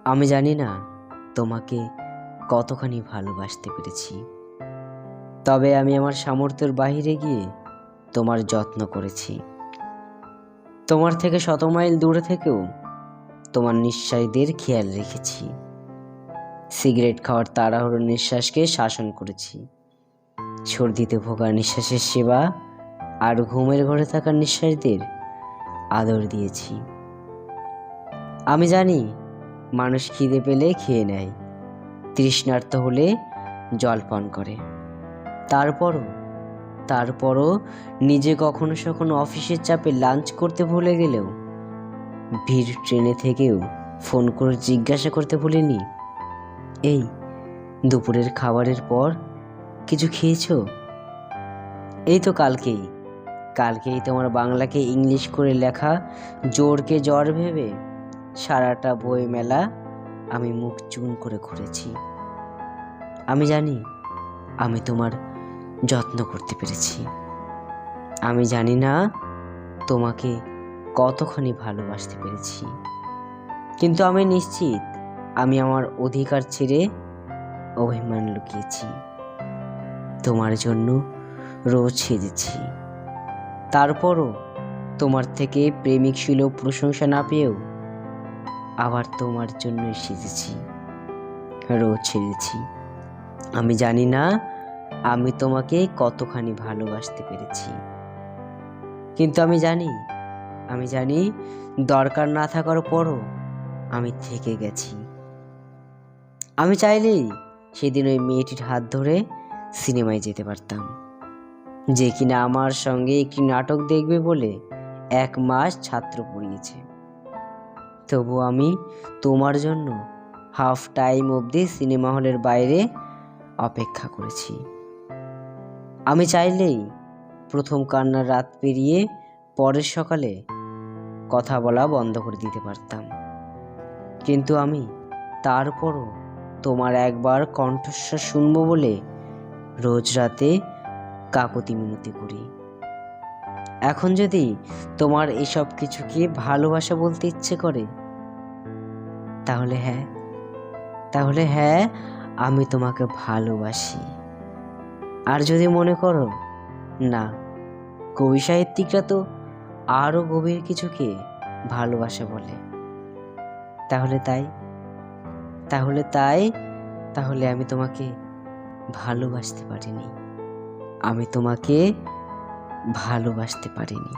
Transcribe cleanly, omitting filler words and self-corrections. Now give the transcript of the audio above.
আমি জানি না তোমাকে কতখানি ভালোবাসতে পেরেছি, তবে আমি আমার সামর্থ্যের বাইরে গিয়ে তোমার যত্ন করেছি। তোমার থেকে শত মাইল দূরে থেকেও তোমার নিঃশ্বাসদের খেয়াল রেখেছি। সিগারেট খাওয়ার তাড়াহুড়ো নিঃশ্বাসকে শাসন করেছি। সর্দিতে ভোগা নিঃশ্বাসের সেবা আর ঘুমের ঘরে থাকা নিঃশ্বাসদের আদর দিয়েছি। আমি জানি মানুষ খিদে পেলে খেয়ে নেয়, তৃষ্ণার্ত হলে জল পান করে। তারপরও নিজে কখনো কখনো অফিসের চাপে লাঞ্চ করতে ভুলে গেলেও ভিড় ট্রেনে থেকেও ফোন করে জিজ্ঞাসা করতে ভুলিনি, এই দুপুরের খাবারের পর কিছু খেয়েছো? এই তো কালকেই তোমার বাংলাকে ইংলিশ করে লেখা জোরকে জ্বর ভেবে সারাটা বই মেলা আমি মুখ চুন করে ঘুরেছি। আমি জানি আমি তোমার যত্ন করতে পেরেছি। আমি জানি না তোমাকে কতখানি ভালোবাসতে পেরেছি, কিন্তু আমি নিশ্চিত আমি আমার অধিকার ছেড়ে অভিমান লুকিয়েছি। তোমার জন্য রোজ সেজেছি, তারপরও তোমার থেকে প্রেমিক সুলভ প্রশংসা না পেয়েও আবার তোমার জন্যই সেজেছি, রোজ সেজেছি। আমি জানি না আমি তোমাকে কতখানি ভালোবাসতে পেরেছি, কিন্তু আমি জানি দরকার না থাকার পরও আমি থেকে গেছি। আমি চাইলেই সেদিন ওই মেয়েটির হাত ধরে সিনেমায় যেতে পারতাম, যে কিনা আমার সঙ্গে একটি নাটক দেখবে বলে 1 মাস ছাত্র পড়িয়েছে। তবু আমি তোমার জন্য হাফ টাইম অবধি সিনেমা হলের বাইরে অপেক্ষা করেছি। আমি চাইলেই প্রথম কান্নার রাত পেরিয়ে পরের সকালে কথা বলা বন্ধ করে দিতে পারতাম, কিন্তু আমি তারপরও তোমার একবার কণ্ঠস্বর শুনবো বলে রোজ রাতে কাকতি মিনতি করি। এখন যদি তোমার এসব কিছুকে ভালোবাসা বলতে ইচ্ছে করে, তাহলে হ্যাঁ আমি তোমাকে ভালোবাসি। আর যদি মনে করো না, কবি সাহিত্যিকরা তো আরো গভীর কিছুকে ভালোবাসা বলে, তাহলে আমি তোমাকে ভালোবাসতে পারিনি।